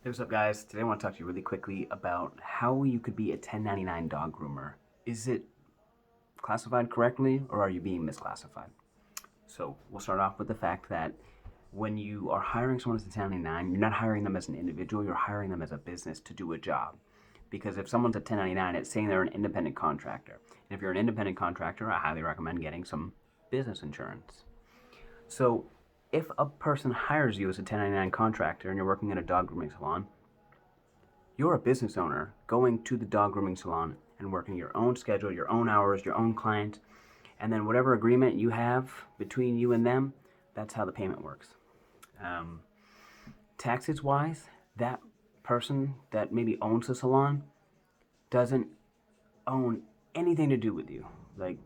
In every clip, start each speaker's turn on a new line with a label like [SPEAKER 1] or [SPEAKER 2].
[SPEAKER 1] Hey, what's up, guys? Today I want to talk to you really quickly about how you could be a 1099 dog groomer. Is it classified correctly, or are you being misclassified? So we'll start off with the fact that when you are hiring someone as a 1099, you're not hiring them as an individual, you're hiring them as a business to do a job. Because if someone's a 1099, it's saying they're an independent contractor. And if you're an independent contractor, I highly recommend getting some business insurance. So if a person hires you as a 1099 contractor and you're working at a dog grooming salon, you're a business owner going to the dog grooming salon and working your own schedule, your own hours, your own client, and then whatever agreement you have between you and them, that's how the payment works. Taxes wise, that person that maybe owns the salon doesn't own anything to do with you. Like,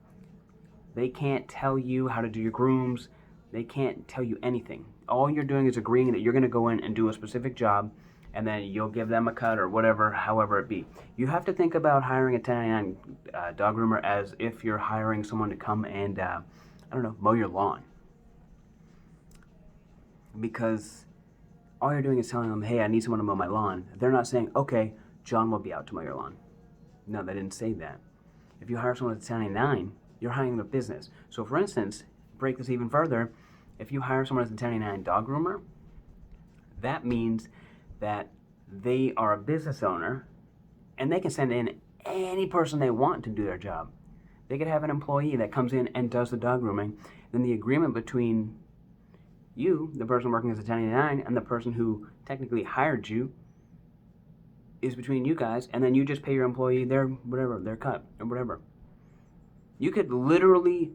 [SPEAKER 1] they can't tell you how to do your grooms. They can't tell you anything. All you're doing is agreeing that you're going to go in and do a specific job, and then you'll give them a cut or whatever, however it be. You have to think about hiring a 1099 dog groomer as if you're hiring someone to come and, mow your lawn. Because all you're doing is telling them, hey, I need someone to mow my lawn. They're not saying, okay, John will be out to mow your lawn. No, they didn't say that. If you hire someone at 1099, you're hiring their business. So for instance, break this even further, if you hire someone as a 1099 dog groomer, that means that they are a business owner and they can send in any person they want to do their job. They could have an employee that comes in and does the dog grooming. Then the agreement between you, the person working as a 1099, and the person who technically hired you is between you guys, and then you just pay your employee their cut or whatever. You could literally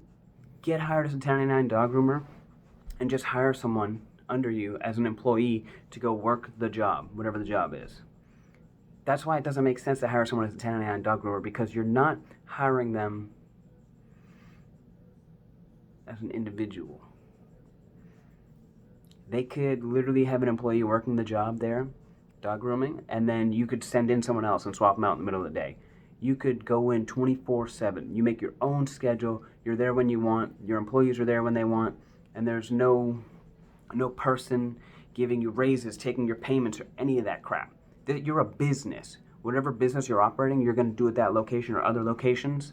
[SPEAKER 1] get hired as a 1099 dog groomer and just hire someone under you as an employee to go work the job, whatever the job is. That's why it doesn't make sense to hire someone as a 1099 dog groomer, because you're not hiring them as an individual. They could literally have an employee working the job there, dog grooming, and then you could send in someone else and swap them out in the middle of the day. You could go in 24/7. You make your own schedule. You're there when you want. Your employees are there when they want, and there's no person giving you raises, taking your payments, or any of that crap. You're a business. Whatever business you're operating, you're going to do at that location or other locations.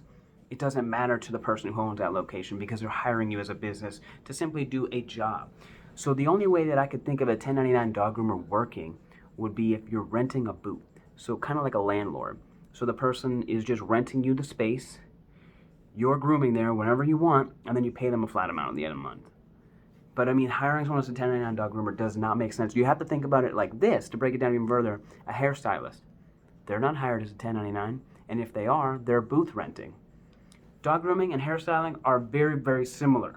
[SPEAKER 1] It doesn't matter to the person who owns that location, because they're hiring you as a business to simply do a job. So the only way that I could think of a 1099 dog groomer working would be if you're renting a booth. So kind of like a landlord. So the person is just renting you the space, you're grooming there whenever you want, and then you pay them a flat amount at the end of the month. But I mean, hiring someone as a 1099 dog groomer does not make sense. You have to think about it like this, to break it down even further. A hairstylist, they're not hired as a 1099, and if they are, they're booth renting. Dog grooming and hairstyling are very, very similar.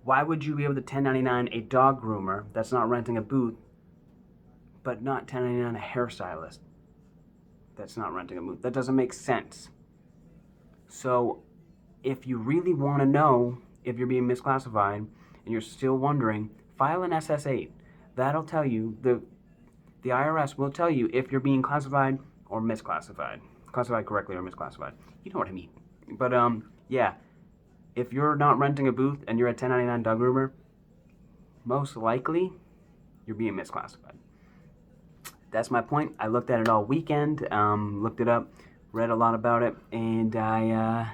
[SPEAKER 1] Why would you be able to 1099 a dog groomer that's not renting a booth, but not 1099 a hairstylist that's not renting a booth? That doesn't make sense. So if you really want to know if you're being misclassified and you're still wondering, file an SS8. That'll tell you, the IRS will tell you if you're being classified or misclassified. Classified correctly or misclassified. You know what I mean. But yeah, if you're not renting a booth and you're a 1099 dog groomer, most likely you're being misclassified. That's my point. I looked at it all weekend, looked it up, read a lot about it, and I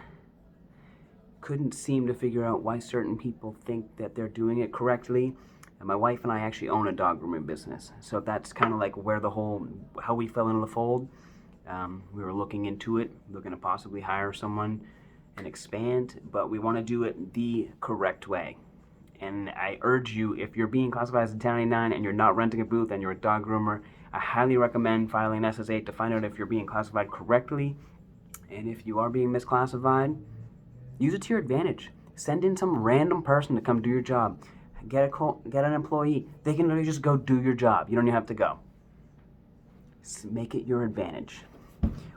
[SPEAKER 1] couldn't seem to figure out why certain people think that they're doing it correctly. And my wife and I actually own a dog grooming business, so that's kind of like where how we fell into the fold. We were looking into it, looking to possibly hire someone and expand, but we want to do it the correct way. And I urge you, if you're being classified as a 1099 and you're not renting a booth and you're a dog groomer, I highly recommend filing an SS8 to find out if you're being classified correctly. And if you are being misclassified, use it to your advantage. Send in some random person to come do your job. Get an employee. They can literally just go do your job. You don't even have to go. Make it your advantage.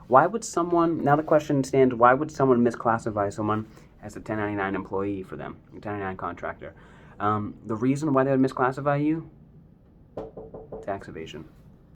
[SPEAKER 1] Why would someone, now the question stands, why would someone misclassify someone as a 1099 employee for them, a 1099 contractor? The reason why they would misclassify you, tax evasion.